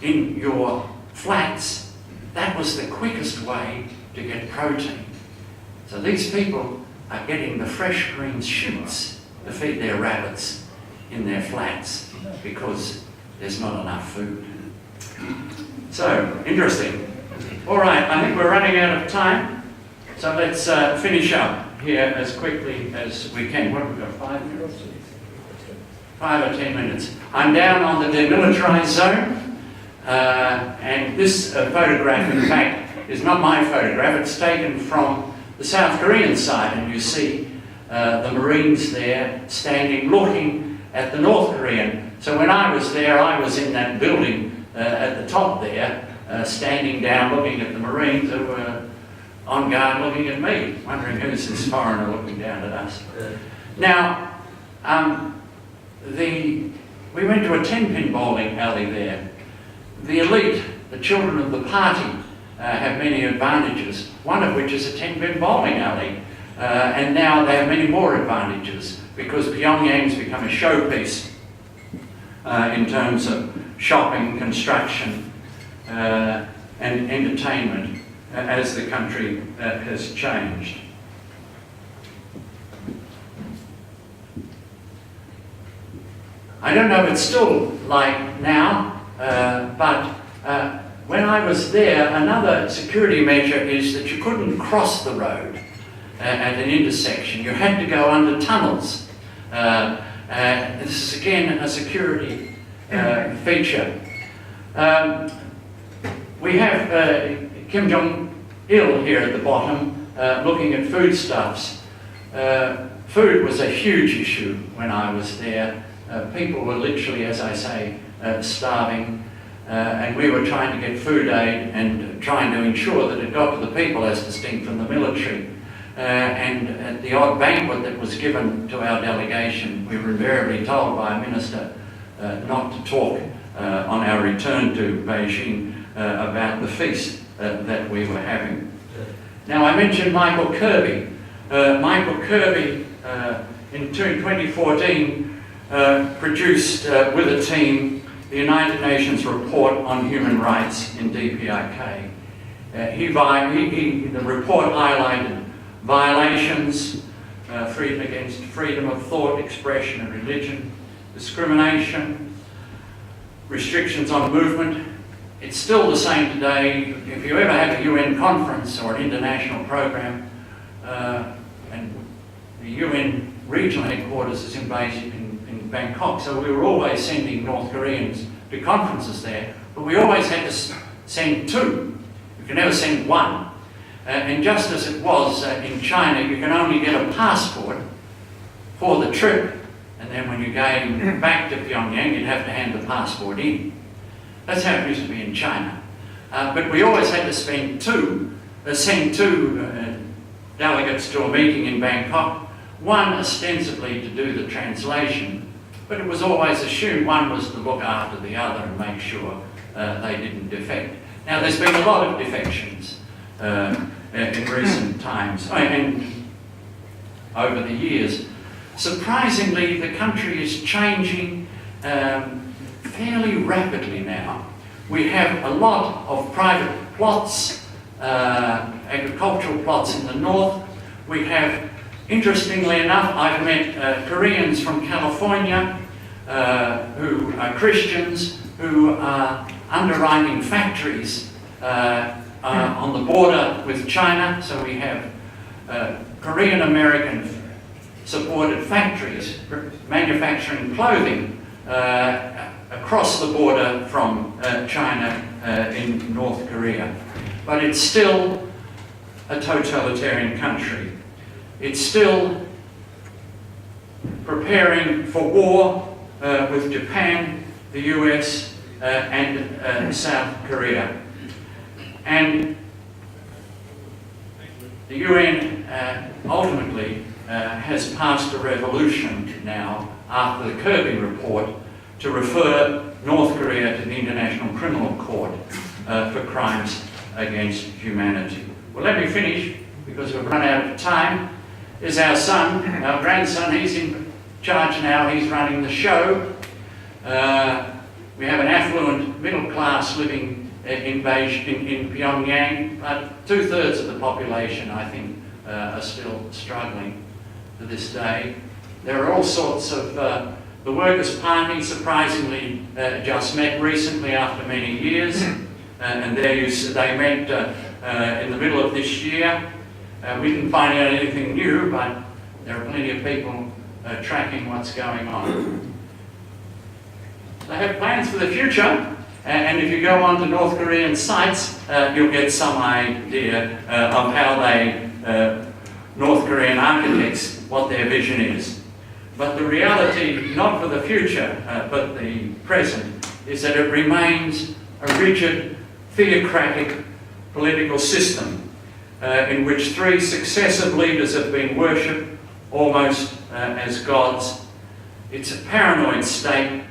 [SPEAKER 2] in your flats, that was the quickest way to get protein. So these people are getting the fresh green shoots to feed their rabbits in their flats because there's not enough food. So, interesting. All right, I think we're running out of time, so let's finish up here as quickly as we can. What have we got, 5 minutes? 5 or 10 minutes. I'm down on the demilitarized zone, and this photograph, in fact, is not my photograph. It's taken from the South Korean side, and you see the Marines there standing looking at the North Korean. So when I was there, I was in that building at the top there, standing down looking at the Marines who were on guard looking at me, wondering who's this foreigner looking down at us. Now, we went to a 10-pin bowling alley there. The elite, the children of the party, have many advantages, one of which is a 10-pin bowling alley. And now they have many more advantages because Pyongyang's become a showpiece in terms of shopping, construction, and entertainment as the country has changed. I don't know if it's still like now, but when I was there, another security measure is that you couldn't cross the road at an intersection. You had to go under tunnels. This is again a security feature. We have Kim Jong-il here at the bottom looking at foodstuffs. Food was a huge issue when I was there. People were literally, as I say, starving, and we were trying to get food aid and trying to ensure that it got to the people as distinct from the military. And at the odd banquet that was given to our delegation, we were invariably told by a minister not to talk on our return to Beijing about the feast that we were having. Now, I mentioned Michael Kirby. Michael Kirby, in 2014, produced with a team the United Nations report on human rights in DPRK. The report highlighted violations, freedom of thought, expression and religion, discrimination, restrictions on movement. It's still the same today. If you ever have a UN conference or an international program, and the UN regional headquarters is based in Bangkok, so we were always sending North Koreans to conferences there, but we always had to send two. You could never send one. And just as it was in China, you can only get a passport for the trip, and then when you came back to Pyongyang, you'd have to hand the passport in. That's how it used to be in China. But we always had to send two delegates to a meeting in Bangkok, one ostensibly to do the translation, but it was always assumed one was to look after the other and make sure they didn't defect. Now, there's been a lot of defections in recent times and over the years. Surprisingly, the country is changing fairly rapidly now. We have a lot of private plots, agricultural plots in the north. We have, interestingly enough, I've met Koreans from California who are Christians who are underwriting factories on the border with China. So we have Korean-American supported factories manufacturing clothing across the border from China in North Korea. But it's still a totalitarian country. It's still preparing for war with Japan, the US, and South Korea. And the UN ultimately has passed a resolution now after the Kirby report to refer North Korea to the International Criminal Court for crimes against humanity. Well, let me finish because we've run out of time. Is our son, our grandson, he's in charge now, he's running the show. We have an affluent middle class living in Pyongyang, but 2/3 of the population, I think, are still struggling to this day. There are all sorts of, the Workers' Party surprisingly just met recently after many years, and they met in the middle of this year. We didn't find out anything new, but there are plenty of people tracking what's going on. They have plans for the future, and if you go on to North Korean sites, you'll get some idea of how they, North Korean architects, what their vision is. But the reality, not for the future, but the present, is that it remains a rigid, theocratic political system in which 3 successive leaders have been worshipped almost as gods. It's a paranoid state,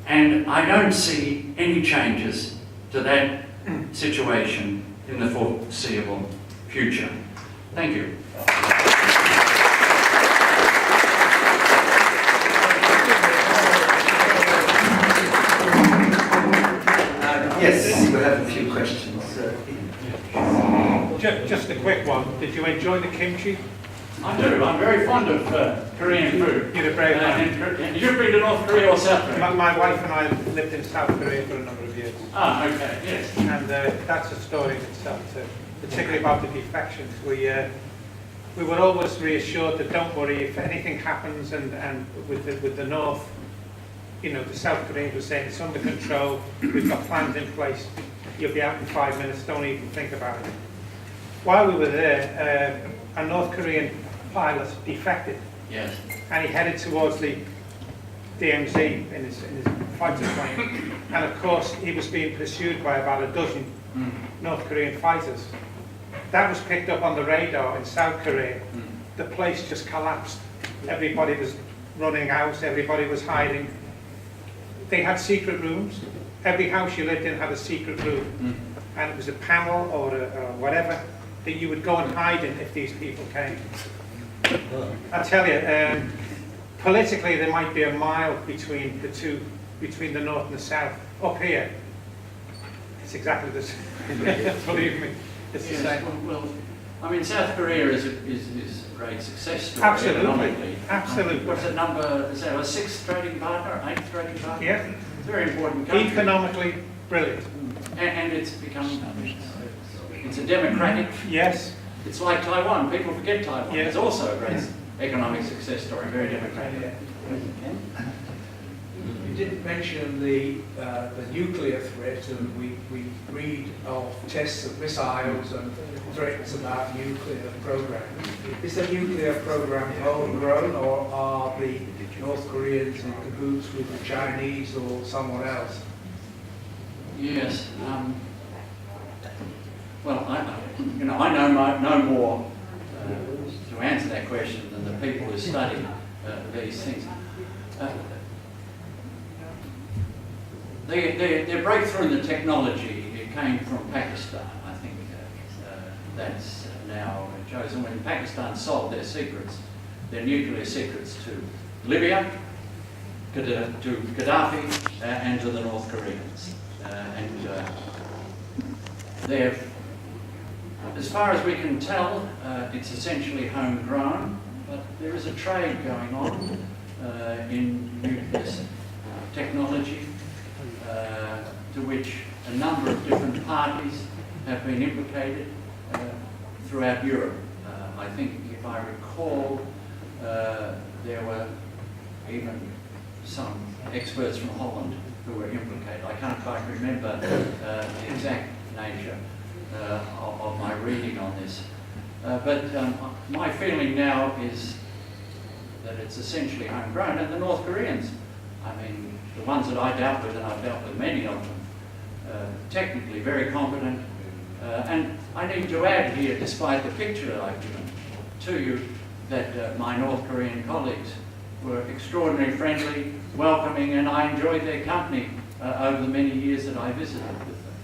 [SPEAKER 2] and I don't see any changes to that situation in the foreseeable future. Thank you.
[SPEAKER 1] Yes, we have a few questions.
[SPEAKER 4] Just a quick one. Did you enjoy the kimchi?
[SPEAKER 2] I do. I'm very fond of Korean food.
[SPEAKER 4] You're a brave man.
[SPEAKER 2] And you've been to North Korea or South Korea?
[SPEAKER 4] My wife and I lived in South Korea for a number of years.
[SPEAKER 2] Ah, okay, yes.
[SPEAKER 4] And that's a story in itself too, particularly about the defections. We were always reassured that don't worry if anything happens, and with the North, you know, the South Koreans were saying it's under control, we've got plans in place, you'll be out in 5 minutes, don't even think about it. While we were there, a North Korean pilot defected,
[SPEAKER 2] Yes.
[SPEAKER 4] and he headed towards the DMZ in his fighter plane, and of course he was being pursued by about a dozen North Korean fighters. That was picked up on the radar in South Korea. The place just collapsed. Everybody was running out, everybody was hiding. They had secret rooms. Every house you lived in had a secret room, and it was a panel or whatever that you would go and hide in if these people came. I tell you, politically there might be a mile between the two, between the North and the South. Up here, it's exactly the same. Believe me, it's the same.
[SPEAKER 2] Well, I mean, South Korea is a great success story.
[SPEAKER 4] Absolutely.
[SPEAKER 2] Economically.
[SPEAKER 4] Absolutely.
[SPEAKER 2] What's the number? Is that a 6th trading partner, 8th trading partner?
[SPEAKER 4] Yeah.
[SPEAKER 2] It's a very important country.
[SPEAKER 4] Economically brilliant.
[SPEAKER 2] And it's become, it's a democratic,
[SPEAKER 4] Yes.
[SPEAKER 2] it's like Taiwan. People forget Taiwan.
[SPEAKER 4] Yeah.
[SPEAKER 2] It's also a great economic success story, very democratic.
[SPEAKER 5] You didn't mention the nuclear threat, and we read of tests of missiles and threats about nuclear programs. Is the nuclear program homegrown, or are the North Koreans in cahoots with the Chinese or someone else?
[SPEAKER 2] Yes. Well, I know no more to answer that question than the people who study these things. Their breakthrough in the technology, it came from Pakistan. I think that's now chosen when Pakistan sold their secrets, their nuclear secrets, to Libya, to Gaddafi, and to the North Koreans. They've, as far as we can tell, it's essentially homegrown, but there is a trade going on in nuclear technology, to which a number of different parties have been implicated throughout Europe. I think, if I recall, there were even some experts from Holland who were implicated. I can't quite remember the exact nature of my reading on this. But my feeling now is that it's essentially homegrown, and the North Koreans, I mean, the ones that I dealt with, and I've dealt with many of them, technically very competent. And I need to add here, despite the picture that I've given to you, that my North Korean colleagues were extraordinarily friendly, welcoming, and I enjoyed their company over the many years that I visited with them.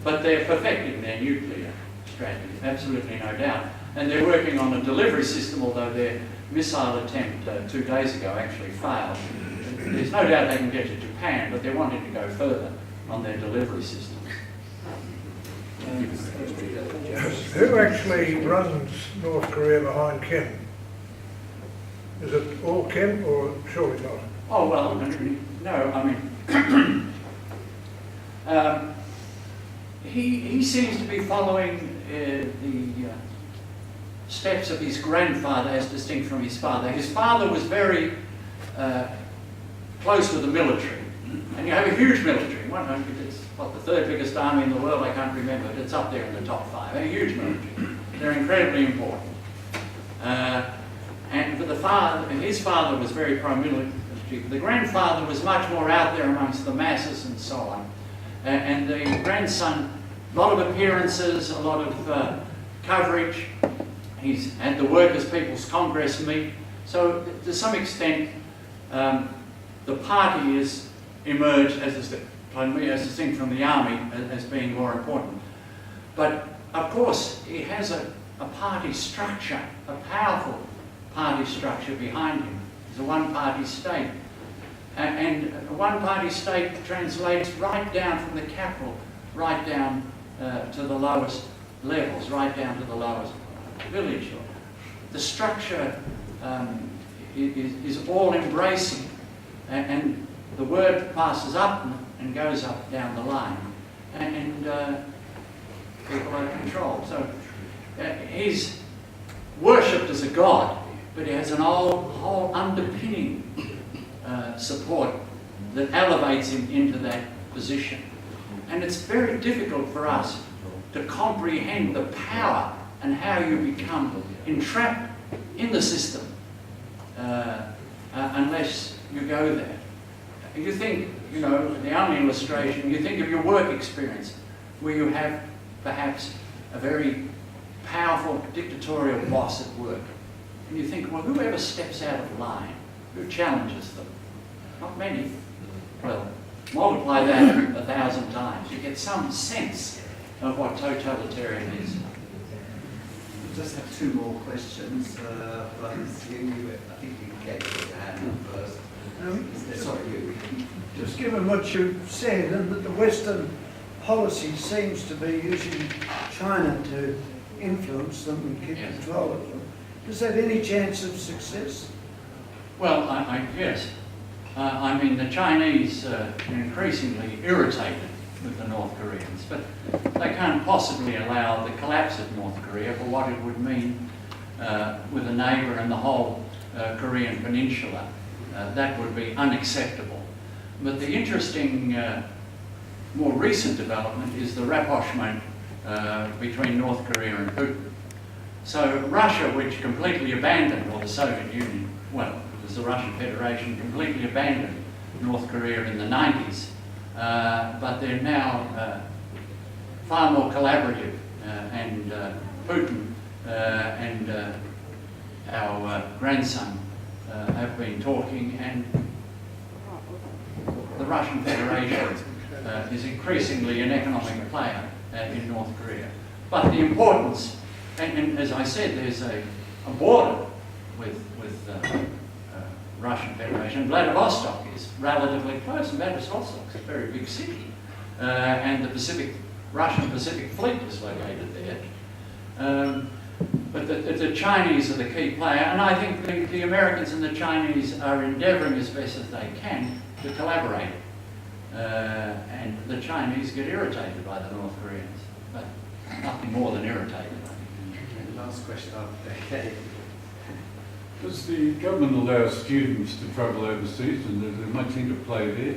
[SPEAKER 2] But they're perfecting their nuclear strategy, absolutely no doubt. And they're working on a delivery system, although their missile attempt 2 days ago actually failed. There's no doubt they can get to Japan, but they're wanting to go further on their delivery systems.
[SPEAKER 6] Who actually runs North Korea behind Kim? Is it all Kim, or surely not?
[SPEAKER 2] Oh, well, no, I mean, he seems to be following the steps of his grandfather as distinct from his father. His father was very close with the military, and you have a huge military. It's what, the 3rd biggest army in the world, I can't remember, but it's up there in the top 5. A huge military. They're incredibly important. And for the father, his father was very pro-military. The grandfather was much more out there amongst the masses and so on. And the grandson, a lot of appearances, a lot of coverage. He's had the Workers' People's Congress meet. So to some extent, the party has emerged as distinct from the army as being more important. But of course, he has a party structure, a powerful party structure behind him. It's a one-party state. And a one-party state translates right down from the capital, right down to the lowest levels, right down to the lowest village. The structure is all-embracing, and the word passes up and goes up down the line, and people are controlled. So he's worshipped as a god, but he has an whole underpinning support that elevates him into that position. And it's very difficult for us to comprehend the power and how you become entrapped in the system unless you go there. You think, you know, the only illustration, you think of your work experience where you have perhaps a very powerful dictatorial boss at work. And you think, well, whoever steps out of line, who challenges them? Not many. Well, multiply that 1,000 times. You get some sense of what totalitarian is.
[SPEAKER 1] We just have two more questions. But I think you get your hand up first. Sorry, you.
[SPEAKER 7] Just given what you've said, and that the Western policy seems to be using China to influence them and keep
[SPEAKER 2] Yes.
[SPEAKER 7] control of them, is there any chance of success?
[SPEAKER 2] Well, yes. I mean, the Chinese are increasingly irritated with the North Koreans, but they can't possibly allow the collapse of North Korea for what it would mean with a neighbour and the whole Korean peninsula. That would be unacceptable. But the interesting, more recent development is the rapprochement between North Korea and Putin. So Russia, which completely abandoned, or the Soviet Union, well, it was the Russian Federation, completely abandoned North Korea in the 90s, but they're now far more collaborative, and Putin and our grandson have been talking, and the Russian Federation is increasingly an economic player in North Korea. But the importance, and as I said, there's a border with Russian Federation. Vladivostok is relatively close, and Vladivostok is a very big city, and the Russian Pacific Fleet is located there. But the Chinese are the key player, and I think the Americans and the Chinese are endeavouring as best as they can to collaborate. And the Chinese get irritated by the North Koreans, but nothing more than irritated.
[SPEAKER 1] And last question after okay.
[SPEAKER 8] Does the government allow students to travel overseas, and is there much interplay there?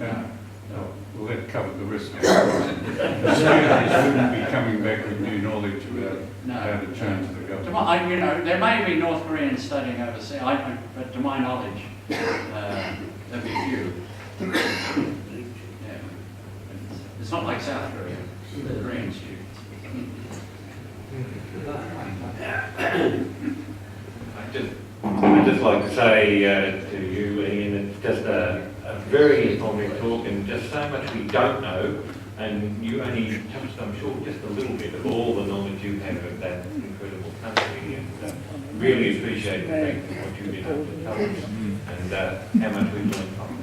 [SPEAKER 8] No. Well, that covered the rest of it. The students wouldn't be coming back with new knowledge about how to change the government.
[SPEAKER 2] You know, there may be North Koreans studying overseas, but to my knowledge, there'll be few. Yeah. It's not like South Korea, the Korean students.
[SPEAKER 9] I'd just like to say to you, Ian, it's just a very informative talk, and just so much we don't know, and you only touched, I'm sure, just a little bit of all the knowledge you have of that incredible country, and really appreciate the fact of what you did up to cover, and how much we've learned from it.